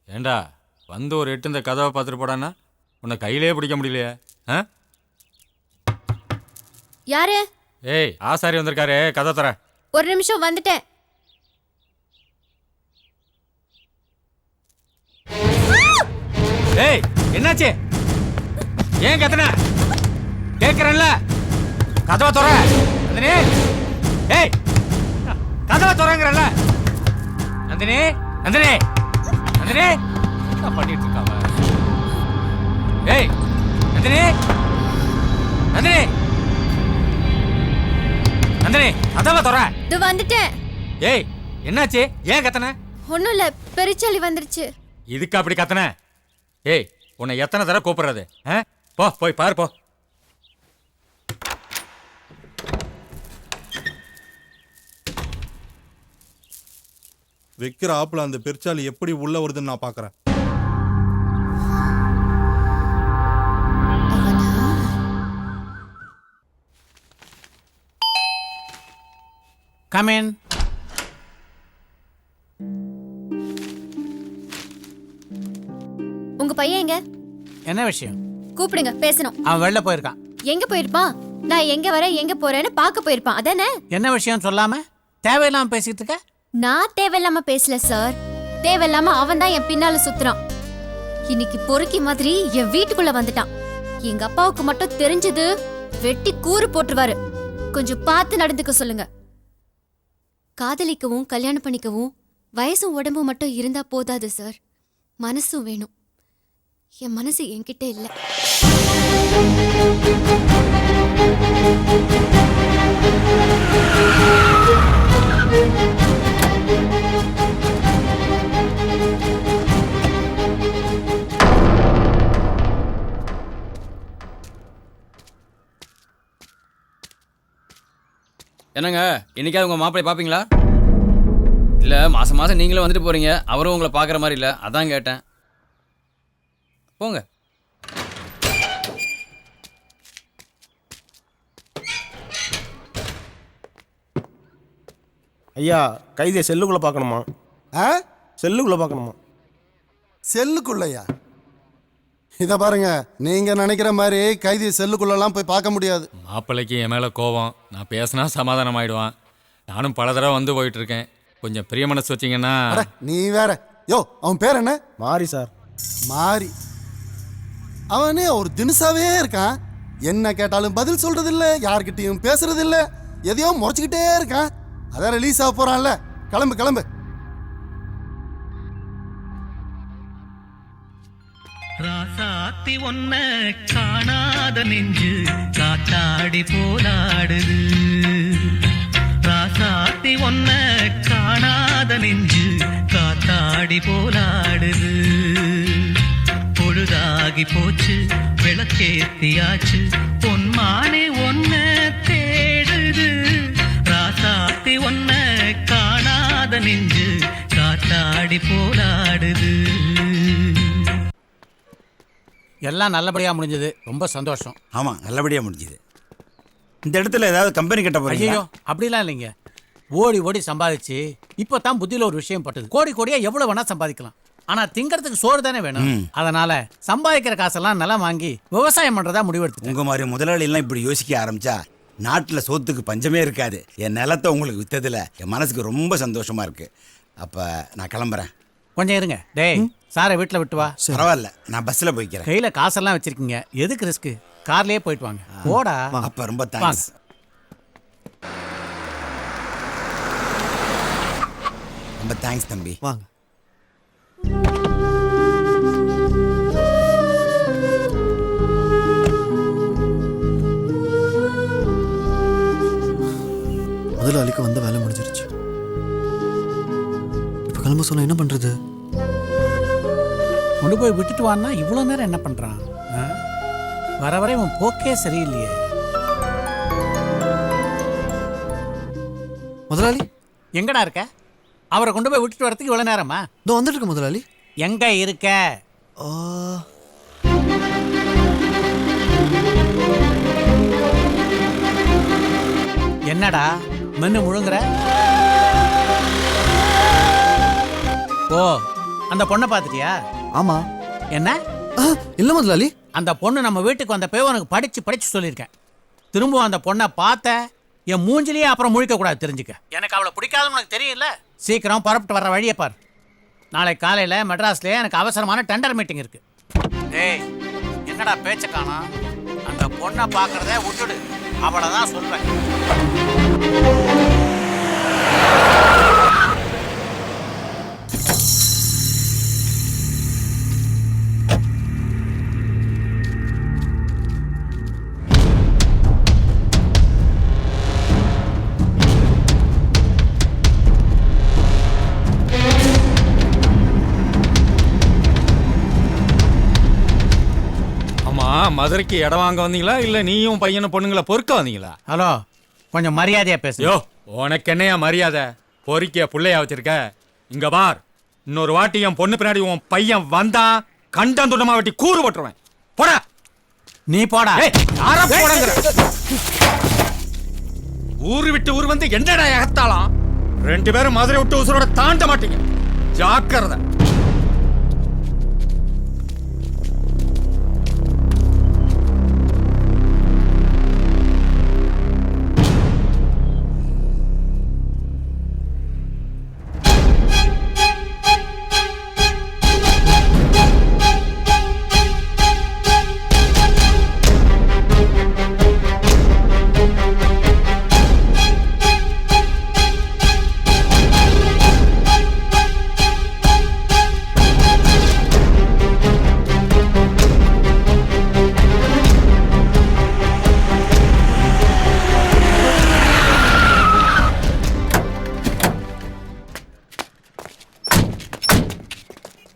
ஏண்டா வந்து ஒரு எட்டு இந்த கதவை பார்த்துட்டு போடான்னா உன்னை கையிலே பிடிக்க முடியலையே. ஆ யாரு? ஏய் ஆசாரி வந்திருக்காரு, கதை தர. ஒரு நிமிஷம் வந்துட்டேன். ஏய் என்னாச்சு? ஏன் கத்துன? கேட்கறேன்ல, கதவை தர. நந்தினி, ஏய் கதவை தரங்கறல. நந்தினி, நந்தினி, நந்தினி, என்ன பண்ணிட்டு இருக்காவ? ஏய் நந்தினி, நந்தினி, நந்தினி, கதவை தர. இது வந்துட்டேன். ஏய் என்னாச்சு? ஏன் கத்துன? ஒண்ணும் இல்ல, பெருச்சாளி வந்துருச்சு. இதுக்கு அப்படி கத்துன? ஏய் உன்னை எத்தனை தடவை கூப்பிடுறது? போ போய் பாரு போ. வைக்கிற ஆப்புல அந்த பெருச்சாலி எப்படி உள்ள வருதுன்னு நான் பாக்குறேன். Come in. உங்க பையன் எங்க? என்ன விஷயம்? கூப்பிடுங்க, பேசணும். அவன் வெளில போயிருக்கான். எங்க போயிருப்பான்? நான் எங்க வரேன் எங்க போறேன்னு பார்க்க போயிருப்பான், அதானே? என்ன விஷயம் சொல்லாம தேவையில்லாம பேசிட்டு இருக்க? நான் தேவையில்லாம பேசல சார். தேவையில்லாம அவன் தான் என் பின்னால சுத்துறான். இன்னைக்கு பொறுக்கி மாதிரி என் வீட்டுக்குள்ள வந்துட்டான். எங்க அப்பாவுக்கு மட்டும் தெரிஞ்சது வெட்டி கூறு போட்டுருவாரு. கொஞ்சம் பார்த்து நடந்துக்க சொல்லுங்க. காதலிக்கவும் கல்யாணம் பண்ணிக்கவும் வயசும் உடம்பும் மட்டும் இருந்தா போதாது சார், மனசும் வேணும். என் மனசு என்கிட்ட இல்லை. என்னங்க இன்னைக்காவது உங்க மாப்பிள்ளை பாப்பீங்களா? இல்ல மாசம் மாசம் நீங்களும் வந்துட்டு போறீங்க, அவரும் உங்களை பாக்குற மாதிரி இல்ல, அதான் கேட்டேன். போங்க. ஐயா கைதியை செல்லுக்குள்ள பார்க்கணுமா? செல்லுக்குள்ள பார்க்கணுமா? செல்லுக்குள்ளையா? இதை பாருங்க, நீங்க நினைக்கிற மாதிரி கைதி செல்லுக்குள்ளெல்லாம் போய் பார்க்க முடியாது. மாப்பிள்ளைக்கு என் மேல கோவம், நான் பேசினா சமாதானம் ஆயிடுவான். நானும் பல தடவை வந்து போயிட்டு இருக்கேன். கொஞ்சம் பிரிய மனசு வச்சிங்கன்னா. நீ வேற. யோ அவன் பேர் என்ன? மாறி சார். மாறி. அவனே ஒரு தினுசாவே இருக்கான். என்ன கேட்டாலும் பதில் சொல்றது இல்ல, யார்கிட்டயும் பேசுறது இல்ல, எதையோ முறைச்சுக்கிட்டே இருக்கான். அதான் ரிலீஸ் ஆக போறான்ல. கிளம்பு கிளம்பு. ராசாத்தி ஒன்ன காணாத நெஞ்சு காத்தாடி போலாடுது. ராசாத்தி ஒன்ன காணாத நெஞ்சு காத்தாடி போலாடுது. பொழுதாகி போச்சு விளக்கேத்தியாச்சு, பொன்மானே ஒன்ன தேடுது. ராசாத்தி ஒன்ன காணாத நெஞ்சு காத்தாடி போலாடுது. எல்லாம் நல்லபடியா முடிஞ்சது, ரொம்ப சந்தோஷம். ஆமா நல்லபடியா முடிஞ்சது. இந்த இடத்துல ஏதாவது கம்பெனி கட்ட போறீங்க? ஐயோ அப்படிலாம் இல்லைங்க. ஓடி ஓடி சம்பாதிச்சு இப்போ தான் புத்தியில ஒரு விஷயம் பட்டது. கோடி கோடியா எவ்வளவு வேணா சம்பாதிக்கலாம், ஆனா திங்கறதுக்கு சோறு தானே வேணும். அதனால சம்பாதிக்கிற காசெல்லாம் நிலம் வாங்கி விவசாயம் பண்றதா முடிவெடுத்து. உங்க மாதிரி முதலாளி எல்லாம் இப்படி யோசிக்க ஆரம்பிச்சா நாட்டுல சோத்துக்கு பஞ்சமே இருக்காது. என் நிலத்தை உங்களுக்கு வித்ததுல என் மனசுக்கு ரொம்ப சந்தோஷமா இருக்கு. அப்ப நான் கிளம்புறேன். கொஞ்சம் இருங்க. டேய் சாரை வீட்டுல விட்டு வா. பரவாயில்ல, நான் பஸ்ல போய்க்கிறேன். கையில காசெல்லாம் வச்சிருக்கீங்க, எதுக்கு ரிஸ்க்? கார்லயே போயிட்டு வாங்க. போடா. அப்ப ரொம்ப தேங்க்ஸ். ரொம்ப தேங்க்ஸ் தம்பி. வாங்க. முதலாளிக்கு வந்த வேலை முடிஞ்சிருச்சு. இப்போ கிளம்ப சொன்னா என்ன பண்றது? கொண்டு போய் விட்டுட்டு வான்னா இவ்வளவு நேரம் என்ன பண்றான்? வர வர இவன் போக்கே சரியில்லையே. முதலாளி எங்கடா இருக்க? அவரை கொண்டு போய் விட்டுட்டு வரதுக்கு இவ்வளவு நேரமா? இதோ வந்துட்டு இருக்க முதலாளி. எங்க இருக்க? என்னடா மென்னு முழுங்குற? ஓ அந்த பொண்ணை பார்த்துட்டியா? ஆமா. என்ன? இல்ல முதலாளி. அந்த பொண்ணு நம்ம வீட்டுக்கு வந்த பேர் உனக்கு படிச்சு சொல்லியிருக்கேன். திரும்பவும் அந்த பொண்ணை பார்த்த என் மூஞ்சிலேயே அப்புறம் முழிக்க கூடாது, தெரிஞ்சுக்க. எனக்கு அவளை பிடிக்காதுன்னு உனக்கு தெரியல. சீக்கிரம் புறப்பட்டு வர வழியை பார். நாளைக்கு காலையில் மெட்ராஸ்லேயே எனக்கு அவசரமான டெண்டர் மீட்டிங் இருக்கு. ஏய், என்னடா பேச்ச காணோம்? அந்த பொண்ணை பார்க்கறதே விட்டுடு, அவளை தான் சொல்வேன். மதுரைக்கு இடம் வாங்க வந்தீங்களா இல்ல நீயும் பையனும் பொண்ணுங்களை பொறுக்க வந்தீங்களா? ஹலோ, கொஞ்சம் மரியாதையா பேசு. யோ, உனக்கு என்னையா மரியாதை? பொறுக்கிய புள்ளையா வச்சிருக்க? இங்க பார், இன்னொரு வாட்டி என் பொண்ணு பின்னாடி உன் பையன் வந்தா கண்டம் துண்டமா வெட்டி கூறு போட்டுருவேன். போடா. நீ போடா. யார போடங்கிற? ஊரு விட்டு ஊர் வந்து என்னடா எகத்தாலாம்? 2 பேரும் மதுரை விட்டு உசுரோட தாண்ட மாட்டீங்க, ஜாக்கிரதை.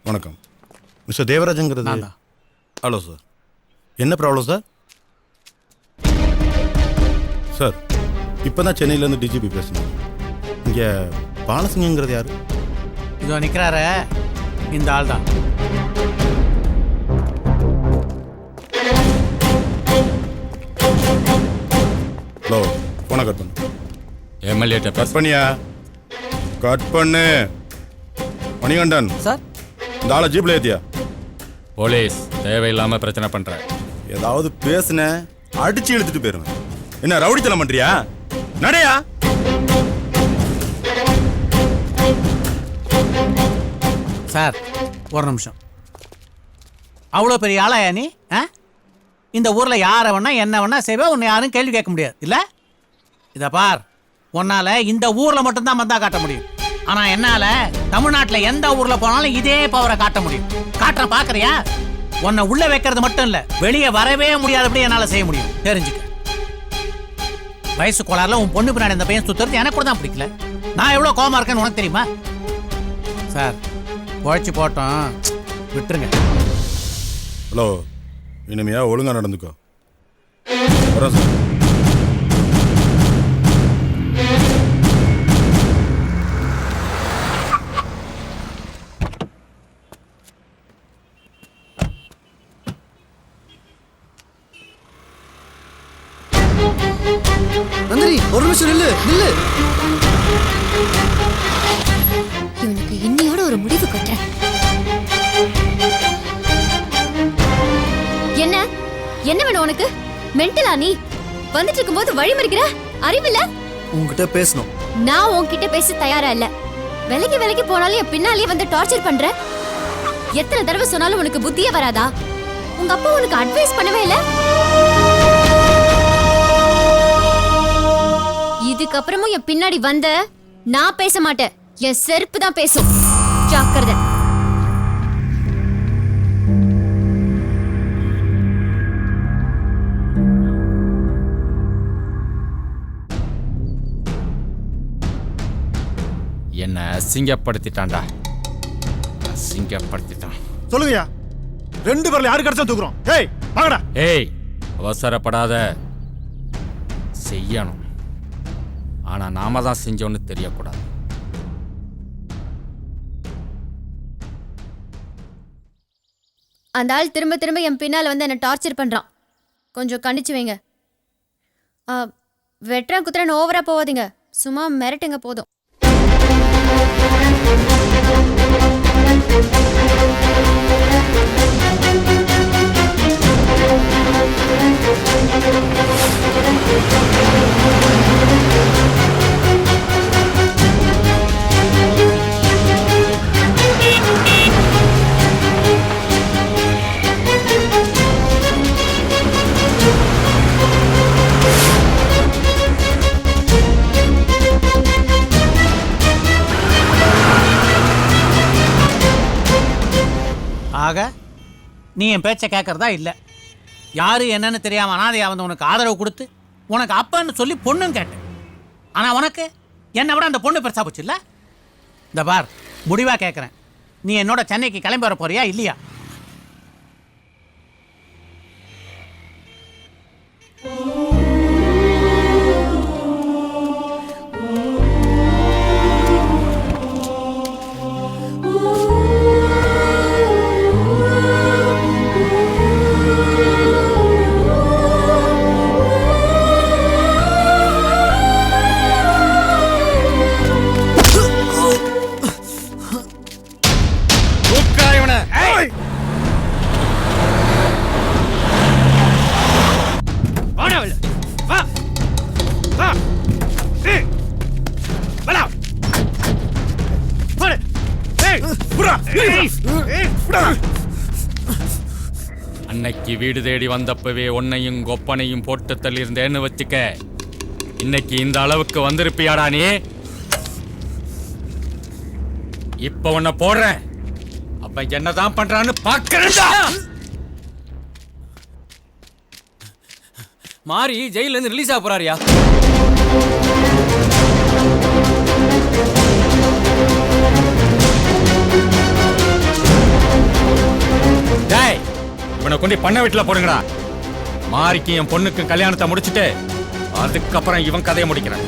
வணக்கம் மிஸ்டர் தேவராஜங்கிறது. ஹலோ சார், என்ன ப்ராப்ளம் சார்? சார், இப்போ தான் சென்னையிலேருந்து டிஜிபி பேசுனேன். இங்கே பாலசிங்கங்கிறது யார்? இதோ நிற்கிறாரு, இந்த ஆள் தான். ஹலோ, ஃபோனை கட் பண்ணு. எம்எல்ஏ கட் பண்ணியா? கட் பண்ணு. மணிகண்டன் சார், இந்த ஆளை ஜீப்ல ஏத்தியா? போலீஸ் தேவையில்லாம பிரச்சனை பண்ற. ஏதாவது பேசுன அடிச்சு இழுத்துட்டு போயிருவேன். என்ன ரவுடித்தனம் பண்றியா? நடையா? சார், ஒரு நிமிஷம். அவ்வளோ பெரிய ஆளாயா நீ? இந்த ஊரில் யாரை வேணா என்ன வேணா செய்வா, உன்னை யாரும் கேள்வி கேட்க முடியாது இல்லை? இதை பார், உன்னால இந்த ஊரில் மட்டும்தான் மந்தா காட்ட முடியும். ஆனா என்னால தமிழ்நாட்டில் எந்த ஊர்ல போனாலும் இதே பவரை காட்ட முடியும். காட்டுற பாக்குறியா? உன்னை உள்ள வைக்கிறது மட்டும் இல்ல, வெளியே வரவே முடியாதபடி என்னால செய்ய முடியும், தெரிஞ்சுக்க. வயசு கோளாறுல உன் பொண்ணு பின்னாடி இந்த பையன் சுத்துறது எனக்கு கூட தான் பிடிக்கல. நான் எவ்வளவு கோவமா இருக்கேன்னு உனக்கு தெரியுமா? சார், உழைச்சி போட்டோம், விட்டுருங்க. ஹலோ, இனிமையா ஒழுங்கா நடந்துக்கோ. வரேன் சார். நந்தினி, ஒரு நிமிஷம் நில்லு நில்லு. இவனுக்கு இன்னையோட ஒரு முடிவு கட்டுறேன். என்ன என்ன வேணும் உனக்கு? மென்டலா நீ? வந்துட்டு இருக்கும்போது வழி மறிக்கிற? அறிவில்ல? உன்கிட்ட பேசணும். நான் உன்கிட்ட பேச தயாரா இல்ல. விலைக்கு போனாலும் என் பின்னாலேயே வந்து டார்ச்சர் பண்ற. எத்தனை தடவை சொன்னாலும் உனக்கு புத்தியே வராதா? உங்க அப்பா உனக்கு அட்வைஸ் பண்ணவே இல்ல? இதுக்கப்புறமும் என் பின்னாடி வந்த நான் பேச மாட்டேன், என் செருப்பு தான் பேசும். ஜாக்கிரதை. என்ன அசிங்கப்படுத்திட்டான்டா, அசிங்கப்படுத்திட்டான். சொல்லுங்கய்யா, 2 பேர்ல யாரு கிடைச்சா தூக்குறோம்? ஏய் வாங்கடா. ஏய், அவசரப்படாத, செய்யணும். ஆனா நாம தான் செஞ்சோன்னு தெரியக்கூடாது. அந்த ஆள் திரும்ப திரும்ப என் பின்னால வந்து என்ன டார்ச்சர் பண்றான். கொஞ்சம் கண்டிச்சு வைங்க. வெட்டுறேன் குத்துறேன் ஓவரா போவாதீங்க, சும்மா மிரட்டுங்க போதும். ஆக நீ என் பேச்சை கேட்கறதா இல்லை. யாரு என்னன்னு தெரியாம அனாதையா வந்து உனக்கு ஆதரவு கொடுத்து உனக்கு அப்பன்னு சொல்லி பொண்ணும் கேட்டேன். ஆனா உனக்கு என்னை விட அந்த பொண்ணு பெருசா போச்சு இல்ல. இந்த பார், முடிவா கேட்கறேன், நீ என்னோட சென்னைக்கு கிளம்பி வர போறியா இல்லையா? அன்னைக்கு வீடு தேடி வந்தப்பவே உன்னையும் கொப்பனையும் போட்டு தள்ளியிருந்தேன்னு வச்சுக்க, இன்னைக்கு இந்த அளவுக்கு வந்திருப்பியாடா நீ? இப்ப உன்னை போடுறேன், அப்ப என்னதான் பண்றான்னு பாக்கிறேன்டா. மாறி ஜெயில இருந்து ரிலீஸ் ஆக போறாரியா? டேய், இவனை கொண்டு பண்ண வீட்டுல போடுங்கடா. மாரிக்கு என் பொண்ணுக்கு கல்யாணத்தை முடிச்சிட்டு அதுக்கப்புறம் இவன் கதையை முடிக்கிறேன்.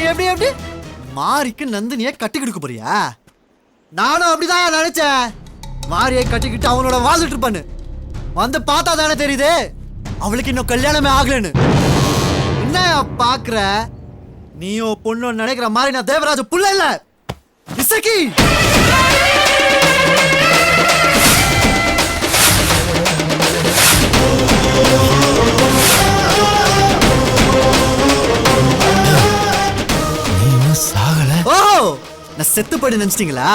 எப்படி எப்படி மாரிக்கு நந்தினியை கட்டி கொடுக்க போறியா? நானும் அப்படிதான் நினைச்சேன். மாரியை கட்டிக்கிட்டு அவனோட வாழ்ந்துட்டு இருப்பான்னு வந்து பார்த்தா தானே தெரியுது அவளுக்கு இன்னும் கல்யாணமே ஆகலன்னு. என்ன பாக்குற? நீயும் பொண்ணு நினைக்கிற மாதிரி நான் தேவராஜ புள்ள இல்ல, இசக்கி. ஓ, நான் செத்து போயிட்டு நினைச்சிட்டீங்களா?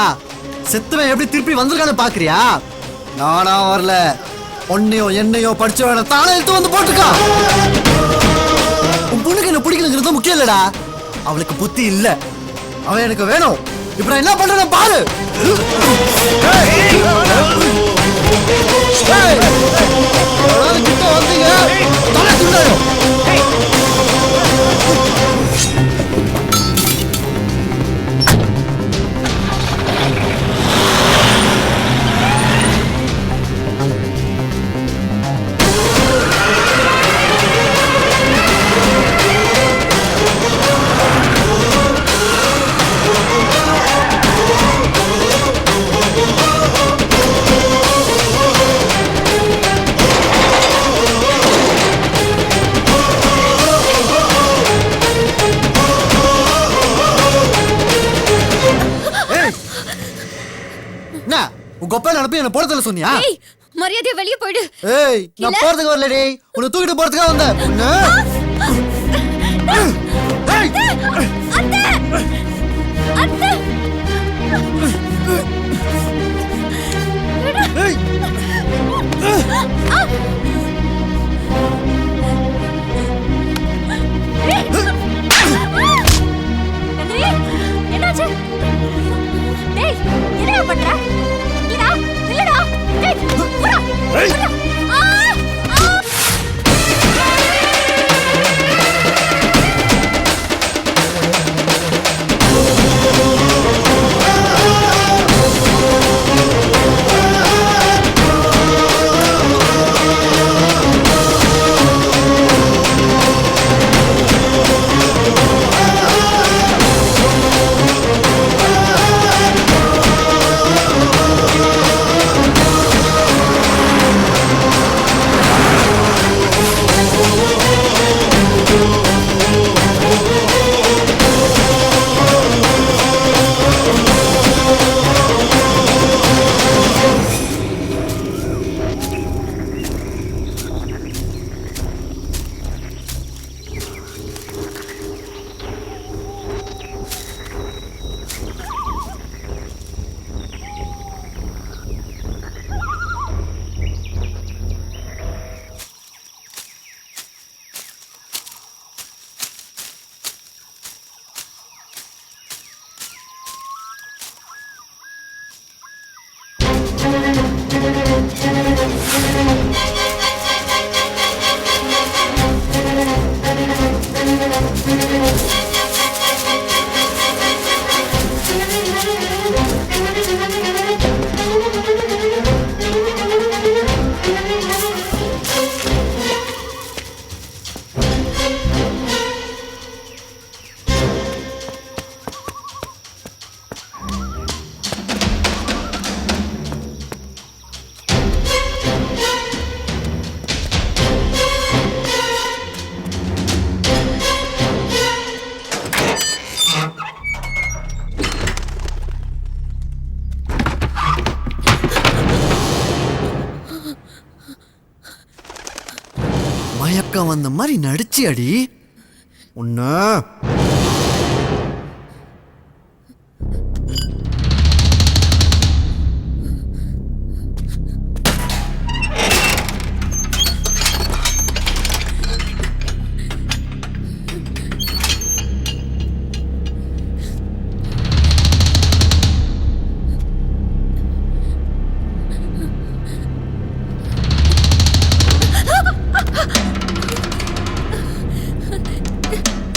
செத்துவன் எப்படி திருப்பி வந்திருக்கான்னு பாக்குறியா? நானா வரல, உன்னையோ என்னையோ படிச்சவன தானே எடுத்து வந்து போட்டுக்கா. உன் பொண்ணுக்கு என்ன பிடிக்கலங்கிறது முக்கியம் இல்லடா, அவளுக்கு புத்தி இல்ல. அவன் எனக்கு வேணும். இப்ப நான் என்ன பண்றேன் பாரு. கிட்ட வந்தீங்க தலை துண்டாயும். கொப்பையில அனுப்பி என்ன போறதுல சொன்னியா? மரியாதையா வெளியே போயிடு. ஏய், நான் போறதுக்கு வரலடி, உன்னை தூக்கிட்டு போறதுக்காக வந்தேன். என்னாச்சு? டேய், என்ன பண்ற? இல்லடா, இல்லடா. டேய், போடா. மயக்கம் வந்த மாதிரி நடிச்சு அடி உன்ன.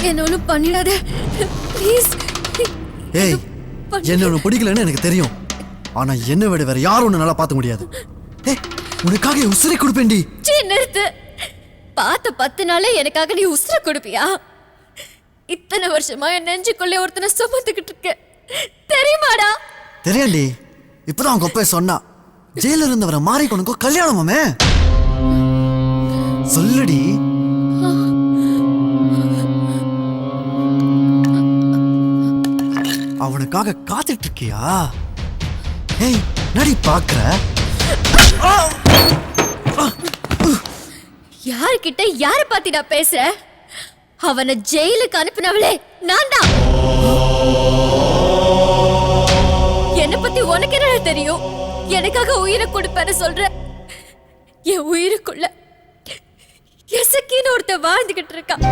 என்ன ஒன்றும் பண்ணிடாத ப்ளீஸ். ஏய், என்ன ஒன்று பிடிக்கலன்னு எனக்கு தெரியும். ஆனா என்ன விட வேற யாரும் ஒன்று நல்லா பார்த்த முடியாது. ஏய், உனக்காக என் உசிரை கொடுப்பேன்டி. நிறுத்து. பார்த்த 10 நாளே எனக்காக நீ உசுர கொடுப்பியா? இத்தனை வருஷமா என் நெஞ்சுக்குள்ளே ஒருத்தனை சுமந்துக்கிட்டு இருக்க தெரியுமாடா? தெரியாண்டி. இப்பதான் அவங்க அப்பா சொன்னா ஜெயில இருந்தவரை மாறி உனக்கு கல்யாணமாமே. சொல்லுடி. அவனுக்காக காத்துட்டு இருக்கியா? ஏய், நடி பாக்குற. யார்கிட்ட யார பத்தி நான் பேசுறேன்? அவனை ஜெயிலுக்கு அனுப்பினவளே நான் தான். என்ன பத்தி உனக்கு என்ன தெரியும்? எனக்காக உயிரை கொடுப்பேன்னு சொல்ற. என் உயிருக்குள்ள எசக்கின்னு ஒருத்த வாழ்ந்துகிட்டு இருக்கான்.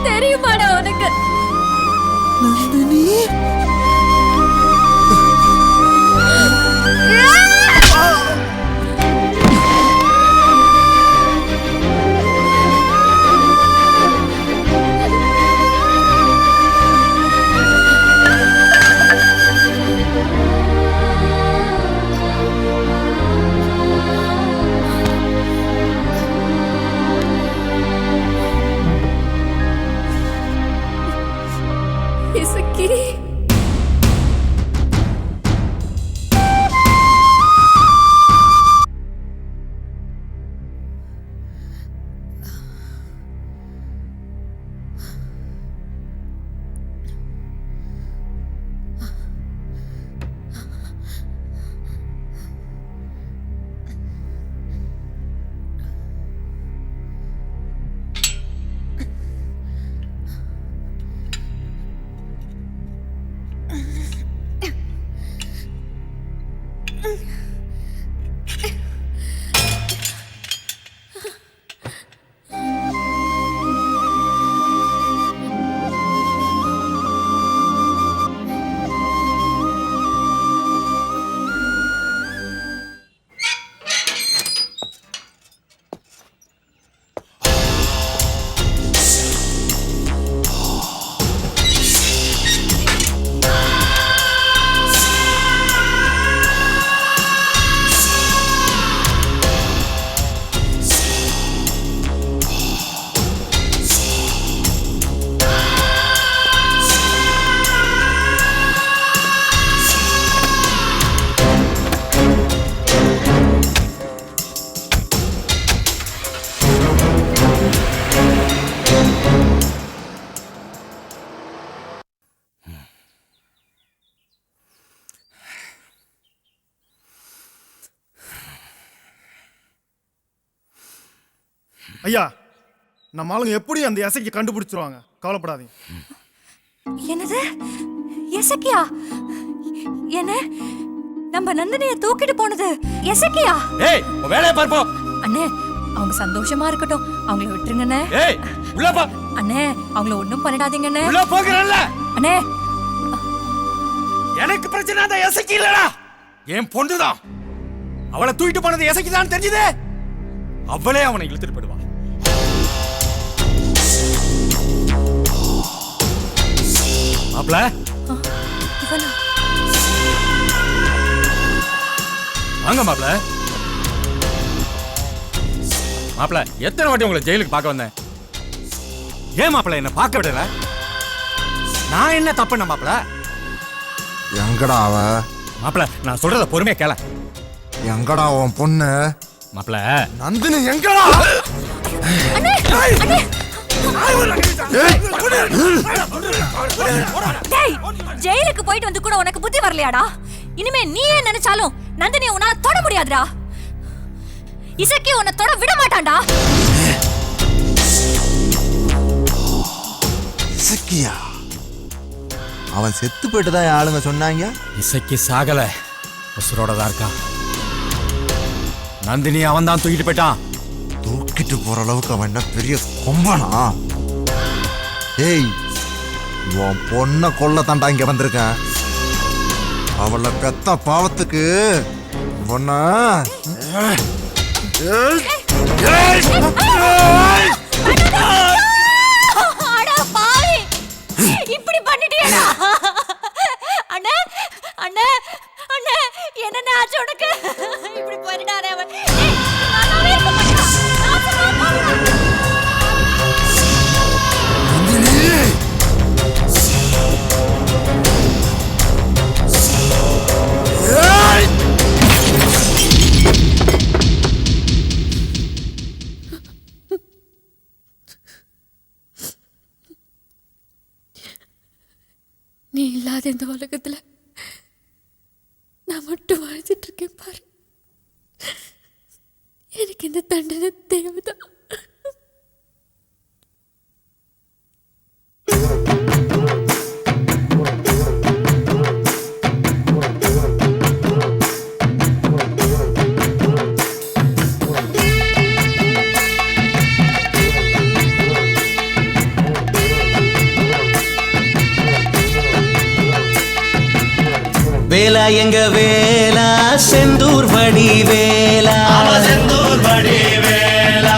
தெரியுமாடா உனக்கு? நந்தினி, இசக்கி. ஐயா, நம்ம ஆளுங்க எப்படி அந்த எசைக்கு கண்டுபிடிச்சிருவாங்க, கவலைப்படாதீங்க. என்னது எசக்கியா? என்ன நம்ம நந்தினியை தூக்கிட்டு போனது எசக்கியா? ஏய், உன் வேலைய பார்ப்போ. அண்ணே, அவங்க சந்தோஷமா இருக்கட்டும், அவங்கள விட்டுருங்கண்ணே. ஏய், உள்ள போ. அண்ணே, அவங்கள ஒண்ணும் பண்ணிடாதீங்கண்ணே. உள்ள போகிறல்ல. அண்ணே, எனக்கு பிரச்சனை அந்த எசக்கி இல்லடா, என் பொண்ணுதான். அவளை தூக்கிட்டு போனது எசக்கி தான் தெரிஞ்சது. அவளே அவனை இழுத்துட்டு போடுவா. மாப்ள, இவனா? வாங்க மாப்ள. மாப்ள, எத்தனை வாட்டி உங்களை ஜெயிலுக்கு பார்க்க வந்தேன். ஏன் மாப்ள என்ன பார்க்க விடல? நான் என்ன தப்பு மாப்ள? எங்கடா அவ? மாப்ள, நான் சொல்றத பொறுமையா கேள. எங்கடா உன் பொண்ணு? மாப்ள, நந்தினி எங்கடா? அண்ணே, அண்ணே. டேய், ஜெயிலுக்கு போயிட்டு வந்து கூட உனக்கு புத்தி வரலையாடா? இனிமே நீ ஏன் நினைச்சாலும் நந்தினியை உன்னால தொட முடியாதுடா. இசக்கி உன்னை தொட விட மாட்டான்டா. இசக்கியா? அவன் செத்து போயிட்டு தான் ஆளுங்க சொன்னாங்க. இசைக்கு சாகல, உசுரோட தான் இருக்கான். நந்தினி அவன் தான் தூக்கிட்டு போயிட்டான். தூக்கிட்டு போற அளவுக்கு அவன் என்ன பெரிய கொம்பனா? ஏய், உன் பொண்ணை கொல்ல தாண்டா இங்க வந்திருக்கேன். அவளை பெத்த பாவத்துக்கு பொண்ண இப்படி பண்ணிட்டியடா. அண்ணே அண்ணே அண்ணே, என்ன ஆச்சு உனக்கு? இப்படி போயிடானே அவன். நல்லாவே இருக்க மாட்டான். நீ இல்லாத இந்த உலகத்துல நான் மட்டும் வாழ்ந்துட்டு இருக்கேன் பாரு. எனக்கு இந்த தண்டனை தேவைதான். வேலா எங்க வேலா செந்தூர் வடி வேலா, செந்தூர் வடி வேலா.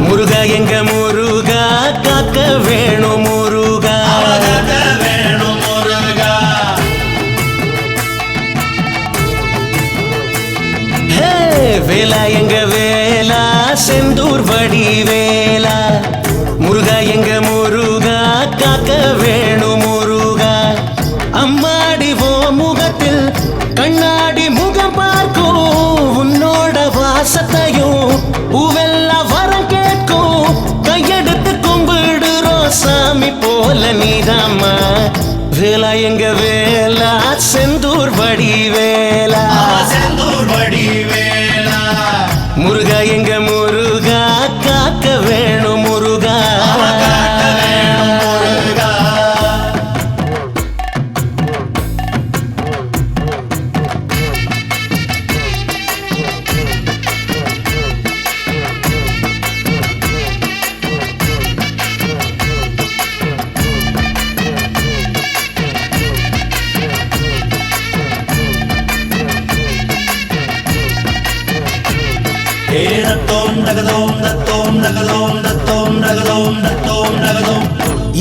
முருகா எங்க முருகா காக்க வேணும் முருகா, காக்க வேணும் முருகா. ஹே வேலா எங்க வேலா செந்தூர் வடி வேலா, முருகா எங்க முருகா காக்க வேணும் முருகா. அம்மாடி ஓ முகத்தில் கண்ணாடி முகம் பார்க்கும், உன்னோட வாசத்தையும் பூவெல்லாம் வரம் கேட்கும். கையெடுத்து கும்பிடுறோம் சாமி போல நீதாம்மா. வேலா எங்க வேலா செந்தூர் வடி வேலா, செந்தூர் வடி வேலா. முருகா எங்க முருகா காக்க வேணும் முருகா, காக்க வேணும் முருகா.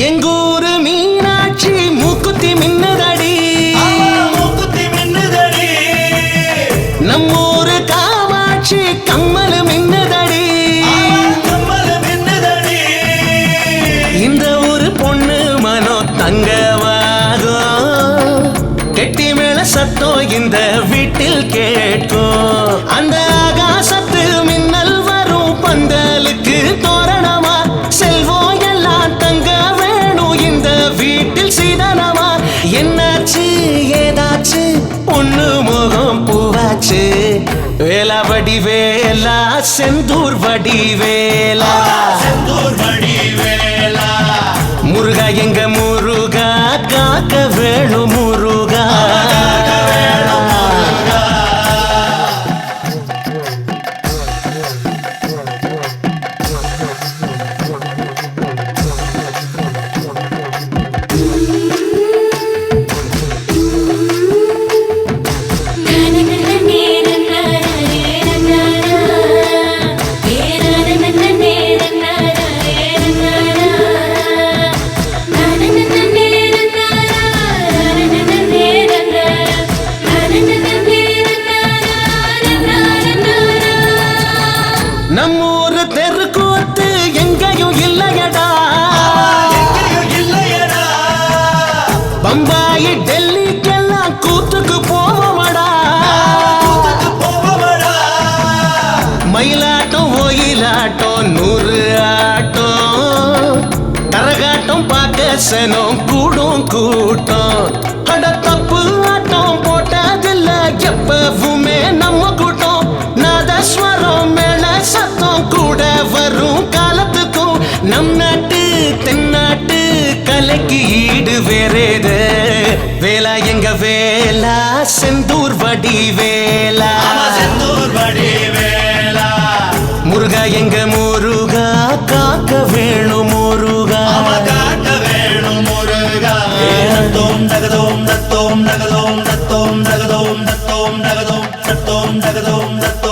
எங்கூரு மீனாட்சி மூக்குத்தி மின்னுதடி, மூக்குத்தி மின்னுதடி. நம்மூரு காமாட்சி கம்மலு மின்னுதடி, கம்மலு மின்னுதடி. இந்த ஊரு பொண்ணு மனோ தங்கவாகும், கெட்டி மேல சத்தம் இந்த வீட்டில் கேட்கும். அந்த ஆகாசத்து மின்னல் வரும் பந்தலுக்கு தோரணமா, செல்வம் எல்லாம் தங்க வேணும் இந்த வீட்டில் சீதனமா. என்னாச்சு ஏதாச்சு பொண்ணு முகம் பூவாச்சு. வேலா வடி வேலா செந்தூர் வடி வேலா, செந்தூர் வடி வேலா. முருகா எங்க முருகா காக்க வேணும் முருகா, காக்க வேணும் முருகா. நம்மூரு தெருக்கூத்து எங்கேயும் இல்லையடா, எங்கேயும் இல்லையடா. பம்பாயி டெல்லிக்கெல்லாம் கூத்துக்கு போவோமடா, கூத்துக்கு போவோமடா. மயிலாட்டம் ஒயிலாட்டம் 100 ஆட்டம், கரகாட்டம் பார்க்க சனம் கூடும் கூட்டம். அட தப்பு ஆட்டம் போட்டதில்ல எப்பவுமே நம்ம கூட்டம். நாதஸ்வரம் மேல வேலா செந்தூர் வடிவேலா முருகா எங்க முருகா காக்க வேணும் முருகா தத்தோம் தகதோம் தத்தோம் தகதோம் தத்தோம் தகதோம் தத்தோம் தகதோம் தத்தோம் தகதோம் தத்தோம்